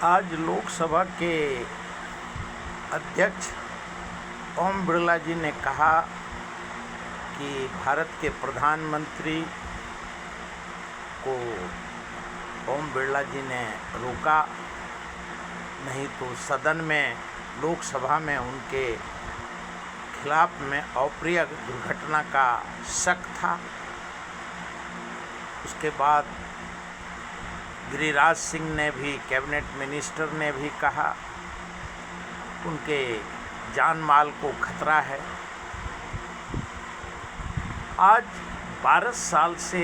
आज लोकसभा के अध्यक्ष ओम बिरला जी ने कहा कि भारत के प्रधानमंत्री को ओम बिरला जी ने रोका, नहीं तो सदन में लोकसभा में उनके खिलाफ में अप्रिय दुर्घटना का शक था। उसके बाद गिरिराज सिंह ने भी, कैबिनेट मिनिस्टर ने भी कहा उनके जान माल को खतरा है। आज 12 साल से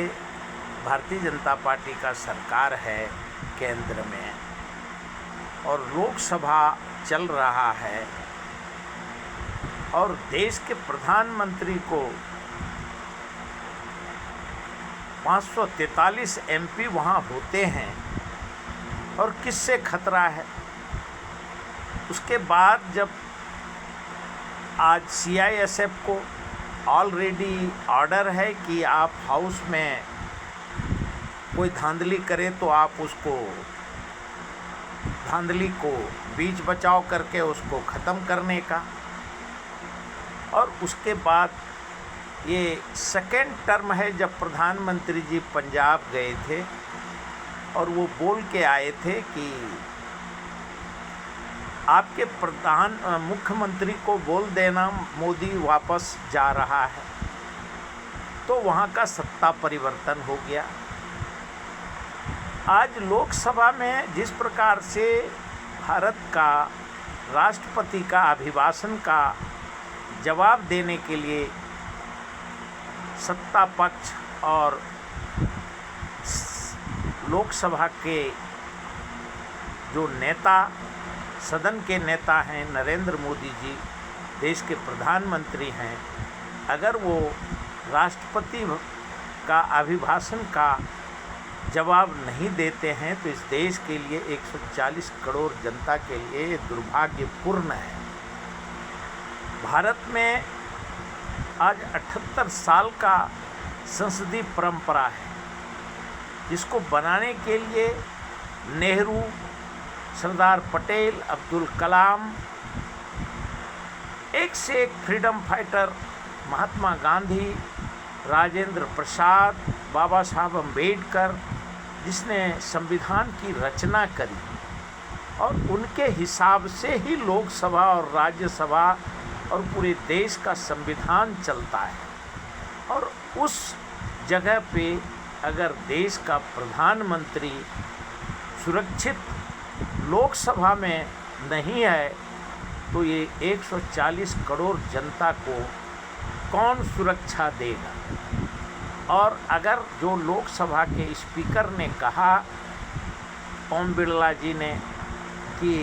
भारतीय जनता पार्टी का सरकार है केंद्र में और लोकसभा चल रहा है और देश के प्रधानमंत्री को 543 एमपी वहाँ होते हैं और किससे खतरा है। उसके बाद जब आज CISF को ऑलरेडी ऑर्डर है कि आप हाउस में कोई धांधली करे तो आप उसको धांधली को बीच बचाव करके उसको ख़त्म करने का, और उसके बाद ये सेकेंड टर्म है जब प्रधानमंत्री जी पंजाब गए थे और वो बोल के आए थे कि आपके मुख्यमंत्री को बोल देना मोदी वापस जा रहा है, तो वहाँ का सत्ता परिवर्तन हो गया। आज लोकसभा में जिस प्रकार से भारत का राष्ट्रपति का अभिभाषण का जवाब देने के लिए सत्ता पक्ष और लोकसभा के जो नेता, सदन के नेता हैं, नरेंद्र मोदी जी देश के प्रधानमंत्री हैं, अगर वो राष्ट्रपति का अभिभाषण का जवाब नहीं देते हैं तो इस देश के लिए 140 करोड़ जनता के लिए ये दुर्भाग्यपूर्ण है। भारत में आज 78 साल का संसदीय परंपरा है, जिसको बनाने के लिए नेहरू, सरदार पटेल, अब्दुल कलाम, एक से एक फ्रीडम फाइटर, महात्मा गांधी, राजेंद्र प्रसाद, बाबा साहब अम्बेडकर, जिसने संविधान की रचना करी, और उनके हिसाब से ही लोकसभा और राज्यसभा और पूरे देश का संविधान चलता है। और उस जगह पे अगर देश का प्रधानमंत्री सुरक्षित लोकसभा में नहीं है तो ये 140 करोड़ जनता को कौन सुरक्षा देगा। और अगर जो लोकसभा के स्पीकर ने कहा, ओम बिरला जी ने, कि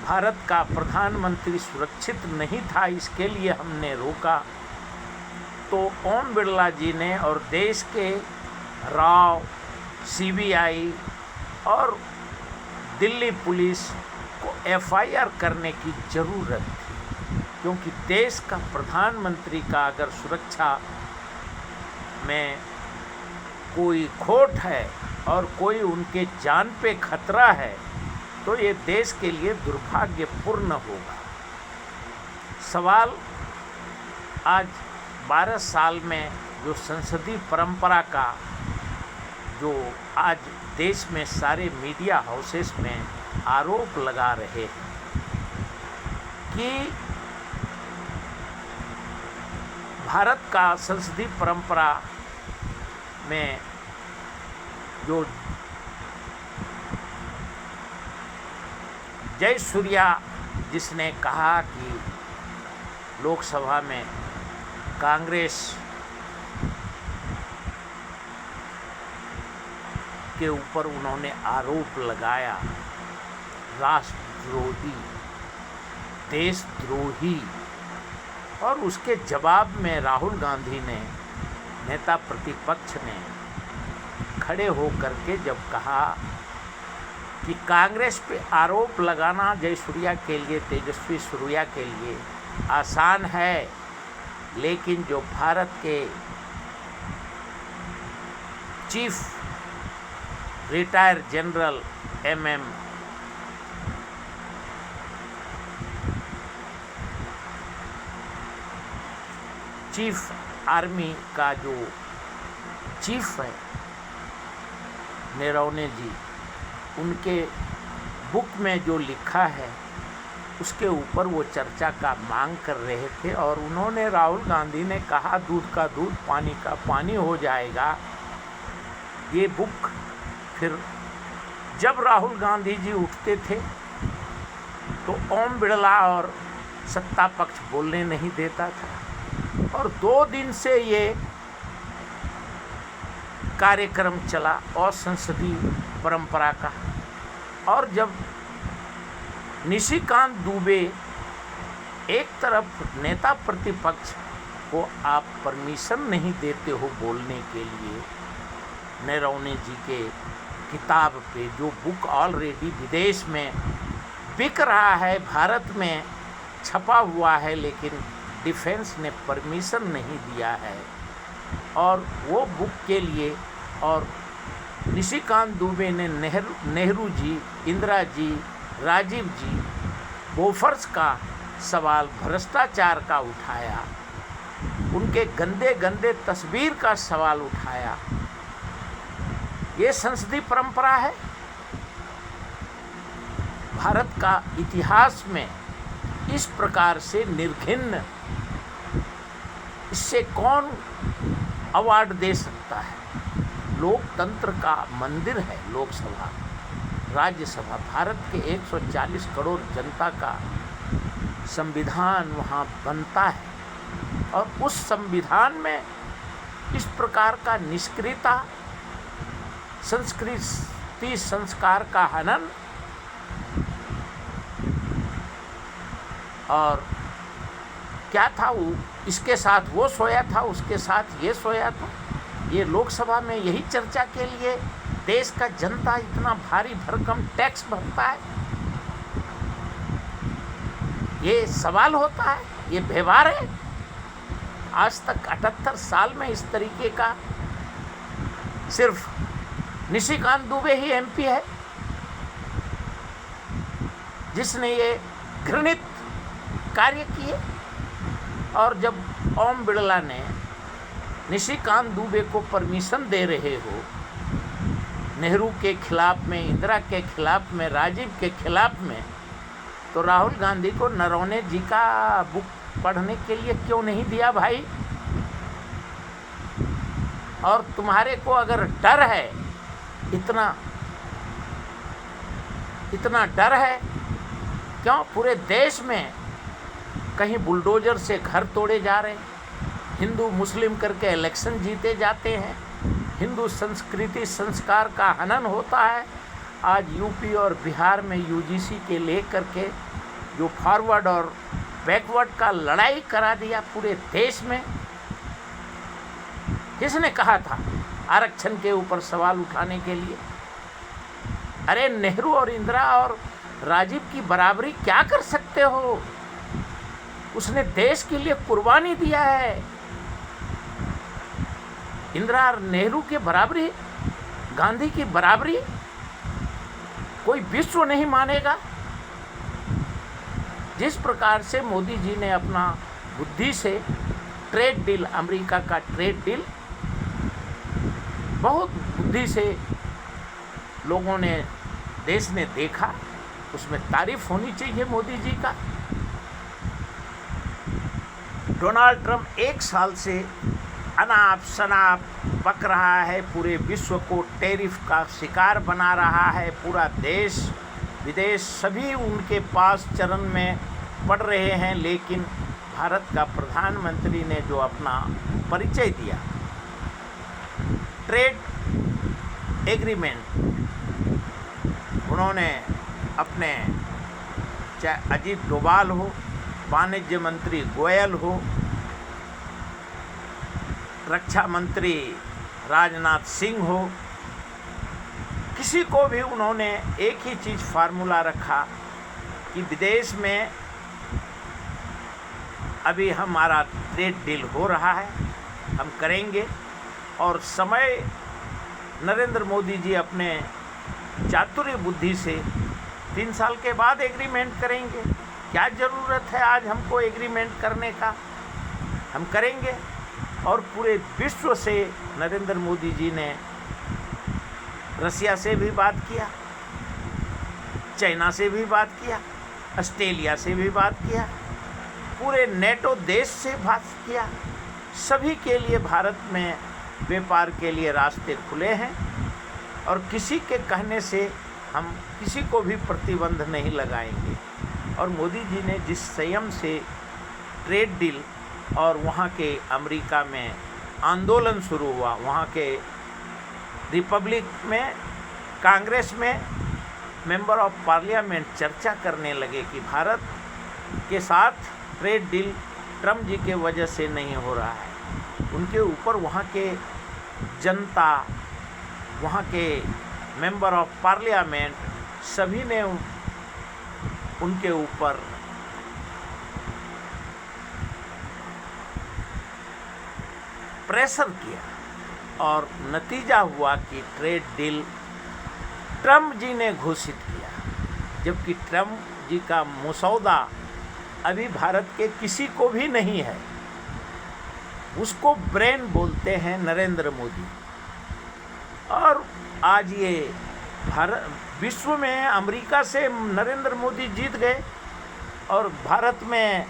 भारत का प्रधानमंत्री सुरक्षित नहीं था इसके लिए हमने रोका, तो ओम बिरला जी ने और देश के राव, CBI और दिल्ली पुलिस को FIR करने की ज़रूरत थी, क्योंकि देश का प्रधानमंत्री का अगर सुरक्षा में कोई खोट है और कोई उनके जान पे खतरा है तो ये देश के लिए दुर्भाग्यपूर्ण होगा। सवाल आज 12 साल में जो संसदीय परंपरा का जो आज देश में सारे मीडिया हाउसेस में आरोप लगा रहे हैं कि भारत का संसदीय परंपरा में जो जय सूर्या जिसने कहा कि लोकसभा में कांग्रेस के ऊपर उन्होंने आरोप लगाया राष्ट्रद्रोही, देशद्रोही, और उसके जवाब में राहुल गांधी ने, नेता प्रतिपक्ष ने, खड़े होकर के जब कहा कि कांग्रेस पे आरोप लगाना जयसूर्या के लिए, तेजस्वी सूर्या के लिए आसान है, लेकिन जो भारत के chief retire general MM chief army का जो चीफ है नरवणे जी, उनके बुक में जो लिखा है उसके ऊपर वो चर्चा का मांग कर रहे थे। और उन्होंने, राहुल गांधी ने कहा दूध का दूध पानी का पानी हो जाएगा। ये बुक फिर जब राहुल गांधी जी उठते थे तो ओम बिड़ला और सत्ता पक्ष बोलने नहीं देता था। और 2 दिन से ये कार्यक्रम चला असंसदीय परंपरा का। और जब निशिकांत दुबे एक तरफ नेता प्रतिपक्ष को आप परमिशन नहीं देते हो बोलने के लिए, नरवणे जी के किताब पे जो बुक ऑलरेडी विदेश में बिक रहा है, भारत में छपा हुआ है, लेकिन डिफेंस ने परमिशन नहीं दिया है। और वो बुक के लिए और निशिकांत दुबे ने नेहरू जी, इंदिरा जी, राजीव जी, बोफर्स का सवाल भ्रष्टाचार का उठाया, उनके गंदे गंदे तस्वीर का सवाल उठाया। ये संसदीय परंपरा है। भारत का इतिहास में इस प्रकार से निर्घिन्न, इससे कौन अवार्ड दे सकता है? लोकतंत्र का मंदिर है लोकसभा, राज्यसभा। भारत के 140 करोड़ जनता का संविधान वहाँ बनता है। और उस संविधान में इस प्रकार का निष्क्रियता, संस्कृति संस्कार का हनन और क्या था वो, इसके साथ वो सोया था, उसके साथ ये सोया था। ये लोकसभा में यही चर्चा के लिए देश का जनता इतना भारी भरकम टैक्स भरता है। ये सवाल होता है, ये व्यवहार है। आज तक 78 साल में इस तरीके का सिर्फ निशिकांत दुबे ही एमपी है जिसने ये घृणित कार्य किए। और जब ओम बिड़ला ने निशिकांत दुबे को परमिशन दे रहे हो, नेहरू के खिलाफ में, इंदिरा के खिलाफ में, राजीव के खिलाफ में, तो राहुल गांधी को नरवणे जी का बुक पढ़ने के लिए क्यों नहीं दिया भाई? और तुम्हारे को अगर डर है, इतना डर है, क्यों पूरे देश में कहीं बुलडोजर से घर तोड़े जा रहे हैं, हिंदू मुस्लिम करके इलेक्शन जीते जाते हैं, हिंदू संस्कृति संस्कार का हनन होता है। आज यूपी और बिहार में यूजीसी के लेकर के जो फॉरवर्ड और बैकवर्ड का लड़ाई करा दिया पूरे देश में। किसने कहा था आरक्षण के ऊपर सवाल उठाने के लिए? अरे नेहरू और इंदिरा और राजीव की बराबरी क्या कर सकते हो? उसने देश के लिए कुर्बानी दिया है। इंदिरा और नेहरू की बराबरी, गांधी की बराबरी कोई विश्व नहीं मानेगा। जिस प्रकार से मोदी जी ने अपना बुद्धि से ट्रेड डील, अमेरिका का ट्रेड डील बहुत बुद्धि से लोगों ने, देश ने देखा, उसमें तारीफ होनी चाहिए मोदी जी का। डोनाल्ड ट्रंप 1 साल से अनाप शनाप पक रहा है, पूरे विश्व को टैरिफ का शिकार बना रहा है। पूरा देश विदेश सभी उनके पास चरण में पड़ रहे हैं। लेकिन भारत का प्रधानमंत्री ने जो अपना परिचय दिया, ट्रेड एग्रीमेंट, उन्होंने अपने, चाहे अजीत डोभाल हो, वाणिज्य मंत्री गोयल हो, रक्षा मंत्री राजनाथ सिंह हो, किसी को भी उन्होंने एक ही चीज़ फार्मूला रखा कि विदेश में अभी हमारा ट्रेड डील हो रहा है, हम करेंगे। और समय नरेंद्र मोदी जी अपने चातुर्य बुद्धि से 3 साल के बाद एग्रीमेंट करेंगे। क्या ज़रूरत है आज हमको एग्रीमेंट करने का? हम करेंगे। और पूरे विश्व से नरेंद्र मोदी जी ने रसिया से भी बात किया, चाइना से भी बात किया, ऑस्ट्रेलिया से भी बात किया, पूरे नेटो देश से बात किया। सभी के लिए भारत में व्यापार के लिए रास्ते खुले हैं और किसी के कहने से हम किसी को भी प्रतिबंध नहीं लगाएंगे। और मोदी जी ने जिस संयम से ट्रेड डील और वहाँ के अमेरिका में आंदोलन शुरू हुआ, वहाँ के रिपब्लिक में कांग्रेस में मेंबर ऑफ पार्लियामेंट चर्चा करने लगे कि भारत के साथ ट्रेड डील ट्रम्प जी के वजह से नहीं हो रहा है। उनके ऊपर वहाँ के जनता, वहाँ के मेंबर ऑफ पार्लियामेंट सभी ने उनके ऊपर प्रेशर किया और नतीजा हुआ कि ट्रेड डील ट्रम्प जी ने घोषित किया, जबकि ट्रम्प जी का मसौदा अभी भारत के किसी को भी नहीं है। उसको ब्रेन बोलते हैं नरेंद्र मोदी। और आज ये भारत विश्व में अमेरिका से नरेंद्र मोदी जीत गए और भारत में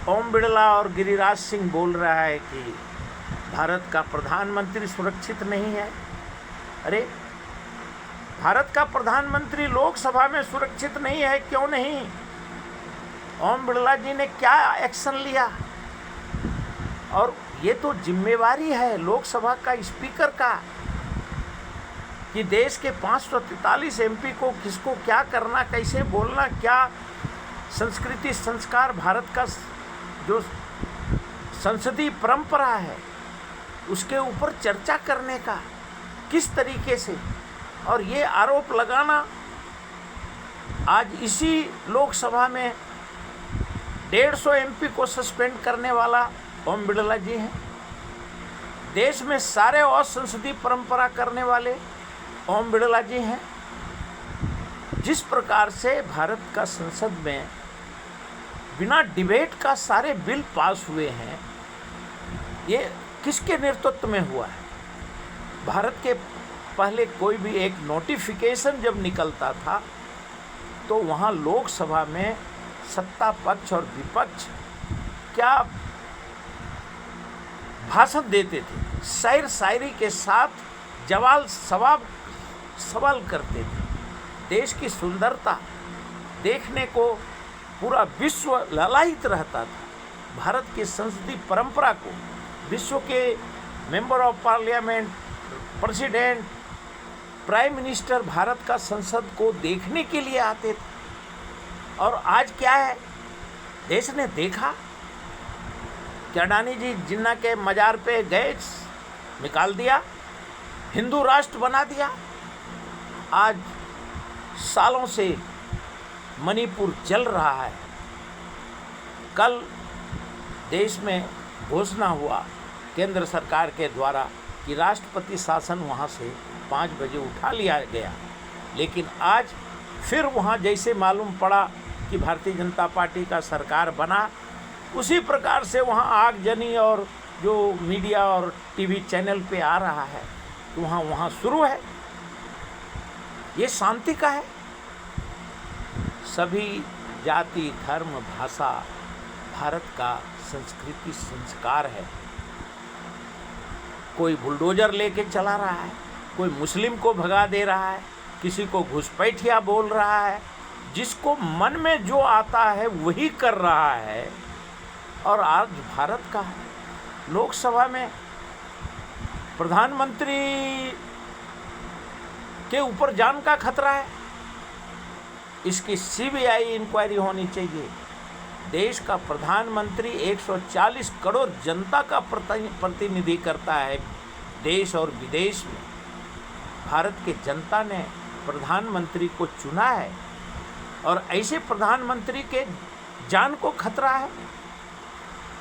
ओम बिड़ला और गिरिराज सिंह बोल रहा है कि भारत का प्रधानमंत्री सुरक्षित नहीं है। अरे, भारत का प्रधानमंत्री लोकसभा में सुरक्षित नहीं है, क्यों नहीं? ओम बिड़ला जी ने क्या एक्शन लिया? और ये तो जिम्मेवारी है लोकसभा का स्पीकर का कि देश के 543 एमपी को किसको क्या करना, कैसे बोलना, क्या संस्कृति संस्कार भारत का जो संसदीय परंपरा है उसके ऊपर चर्चा करने का किस तरीके से। और ये आरोप लगाना, आज इसी लोकसभा में 150 एमपी को सस्पेंड करने वाला ओम बिड़ला जी हैं। देश में सारे असंसदीय परंपरा करने वाले ओम बिड़ला जी हैं। जिस प्रकार से भारत का संसद में बिना डिबेट का सारे बिल पास हुए हैं, ये किसके नेतृत्व में हुआ है? भारत के पहले कोई भी एक नोटिफिकेशन जब निकलता था तो वहाँ लोकसभा में सत्ता पक्ष और विपक्ष क्या भाषण देते थे, शायर शायरी के साथ सवाल करते थे। देश की सुंदरता देखने को पूरा विश्व ललायित रहता था। भारत की संसदीय परंपरा को विश्व के member of parliament, president, prime minister Bharat का संसद को देखने के लिए आते थे। और आज क्या है, देश ने देखा कि अडानी जी जिन्ना के मजार पे गए, निकाल दिया, हिंदू राष्ट्र बना दिया। आज सालों से मणिपुर जल रहा है। कल देश में घोषणा हुआ केंद्र सरकार के द्वारा कि राष्ट्रपति शासन वहाँ से 5 बजे उठा लिया गया, लेकिन आज फिर वहाँ जैसे मालूम पड़ा कि भारतीय जनता पार्टी का सरकार बना, उसी प्रकार से वहाँ आगजनी और जो मीडिया और टीवी चैनल पे आ रहा है तो वहाँ शुरू है। ये शांति का है। सभी जाति, धर्म, भाषा भारत का संस्कृति संस्कार है। कोई बुलडोजर लेके चला रहा है, कोई मुस्लिम को भगा दे रहा है, किसी को घुसपैठिया बोल रहा है, जिसको मन में जो आता है वही कर रहा है। और आज भारत का लोकसभा में प्रधानमंत्री के ऊपर जान का खतरा है। इसकी सीबीआई इंक्वायरी होनी चाहिए। देश का प्रधानमंत्री 140 करोड़ जनता का प्रतिनिधि करता है देश और विदेश में। भारत के जनता ने प्रधानमंत्री को चुना है और ऐसे प्रधानमंत्री के जान को खतरा है।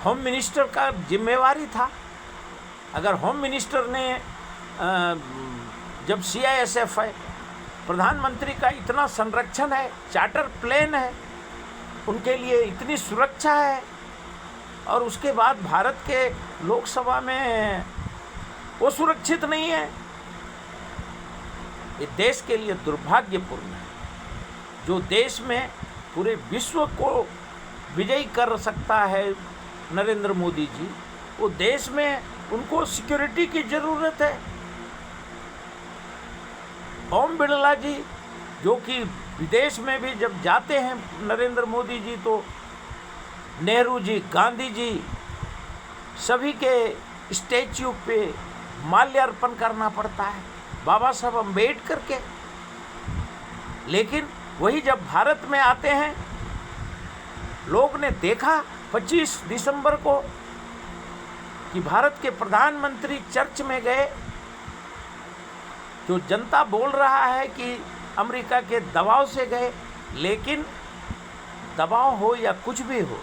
होम मिनिस्टर का जिम्मेवारी था। अगर होम मिनिस्टर ने जब CISF है, प्रधानमंत्री का इतना संरक्षण है, चार्टर प्लेन है, उनके लिए इतनी सुरक्षा है और उसके बाद भारत के लोकसभा में वो सुरक्षित नहीं है। ये देश के लिए दुर्भाग्यपूर्ण है। जो देश में पूरे विश्व को विजयी कर सकता है नरेंद्र मोदी जी, वो देश में उनको सिक्योरिटी की ज़रूरत है। ओम बिरला जी जो कि विदेश में भी जब जाते हैं नरेंद्र मोदी जी, तो नेहरू जी, गांधी जी, सभी के स्टैच्यू पे माल्यार्पण करना पड़ता है, बाबा साहब अम्बेडकर के। लेकिन वही जब भारत में आते हैं, लोग ने देखा 25 दिसंबर को कि भारत के प्रधानमंत्री चर्च में गए। जो जनता बोल रहा है कि अमेरिका के दबाव से गए, लेकिन दबाव हो या कुछ भी हो,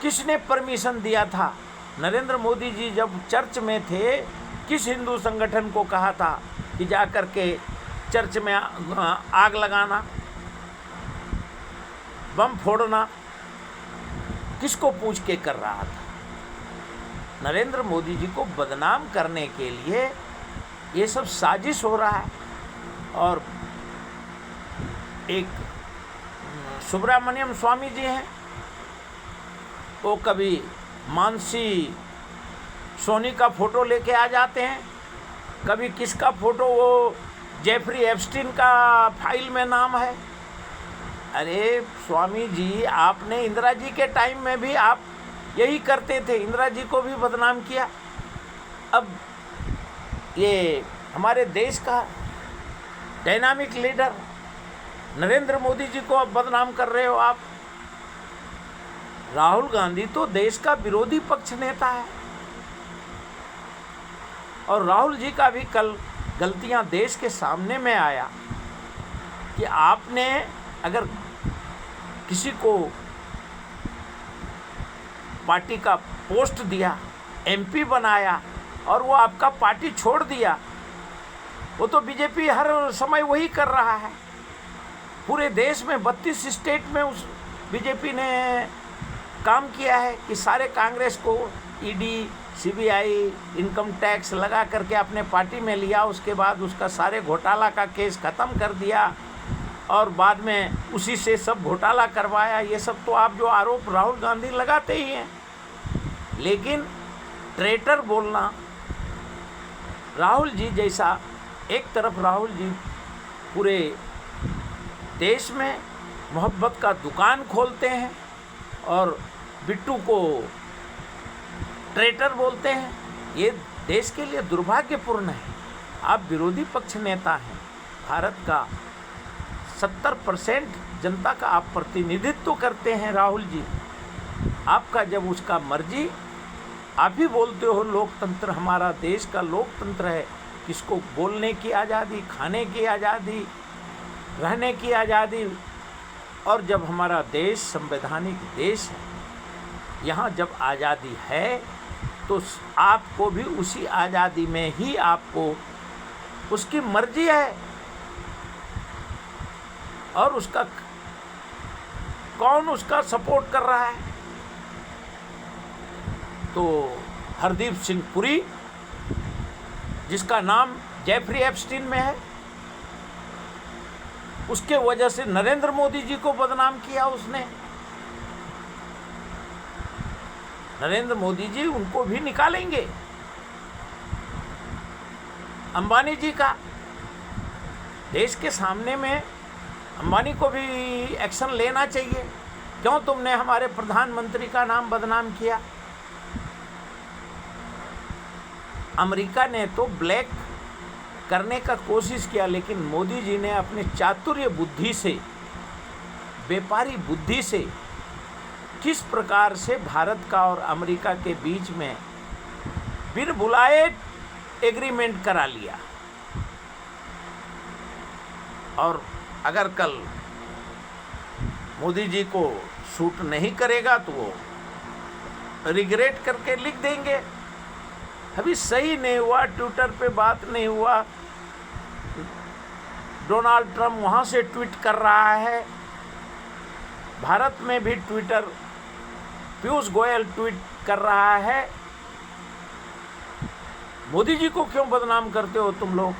किसने परमिशन दिया था? नरेंद्र मोदी जी जब चर्च में थे, किस हिंदू संगठन को कहा था कि जा कर के चर्च में आग लगाना, बम फोड़ना? किसको पूछ के कर रहा था? नरेंद्र मोदी जी को बदनाम करने के लिए ये सब साजिश हो रहा है। और एक सुब्रमण्यम स्वामी जी हैं, वो कभी मानसी सोनी का फ़ोटो लेके आ जाते हैं, कभी किसका फ़ोटो, वो जेफरी एप्स्टीन का फाइल में नाम है। अरे स्वामी जी, आपने इंदिरा जी के टाइम में भी आप यही करते थे, इंदिरा जी को भी बदनाम किया। अब ये हमारे देश का डायनामिक लीडर नरेंद्र मोदी जी को अब बदनाम कर रहे हो आप। राहुल गांधी तो देश का विरोधी पक्ष नेता है, और राहुल जी का भी कल गलतियां देश के सामने में आया कि आपने अगर किसी को पार्टी का पोस्ट दिया, एमपी बनाया, और वो आपका पार्टी छोड़ दिया, वो तो बीजेपी हर समय वही कर रहा है। पूरे देश में 32 स्टेट में उस बीजेपी ने काम किया है कि सारे कांग्रेस को ईडी, सीबीआई, इनकम टैक्स लगा करके अपने पार्टी में लिया। उसके बाद उसका सारे घोटाला का केस ख़त्म कर दिया, और बाद में उसी से सब घोटाला करवाया। ये सब तो आप जो आरोप राहुल गांधी लगाते ही हैं। लेकिन ट्रेटर बोलना, राहुल जी जैसा, एक तरफ राहुल जी पूरे देश में मोहब्बत का दुकान खोलते हैं और बिट्टू को ट्रेटर बोलते हैं, ये देश के लिए दुर्भाग्यपूर्ण है। आप विरोधी पक्ष नेता हैं, भारत का 70% जनता का आप प्रतिनिधित्व करते हैं राहुल जी। आपका जब उसका मर्जी, आप ही बोलते हो लोकतंत्र, हमारा देश का लोकतंत्र है, किसको बोलने की आज़ादी, खाने की आज़ादी, रहने की आज़ादी। और जब हमारा देश संवैधानिक देश है, यहाँ जब आज़ादी है तो आपको भी उसी आज़ादी में ही आपको उसकी मर्जी है, और उसका कौन उसका सपोर्ट कर रहा है? तो हरदीप सिंह पुरी, जिसका नाम जेफरी एप्स्टीन में है, उसके वजह से नरेंद्र मोदी जी को बदनाम किया उसने। नरेंद्र मोदी जी उनको भी निकालेंगे। अंबानी जी का देश के सामने में, अंबानी को भी एक्शन लेना चाहिए। क्यों तुमने हमारे प्रधानमंत्री का नाम बदनाम किया? अमेरिका ने तो ब्लैक करने का कोशिश किया, लेकिन मोदी जी ने अपने चातुर्य बुद्धि से, व्यापारी बुद्धि से किस प्रकार से भारत का और अमेरिका के बीच में बिन बुलाए एग्रीमेंट करा लिया। और अगर कल मोदी जी को सूट नहीं करेगा तो वो रिग्रेट करके लिख देंगे। अभी सही नहीं हुआ, ट्विटर पे बात नहीं हुआ, डोनाल्ड ट्रंप वहाँ से ट्वीट कर रहा है, भारत में भी ट्विटर पीयूष गोयल ट्वीट कर रहा है, मोदी जी को क्यों बदनाम करते हो तुम लोग?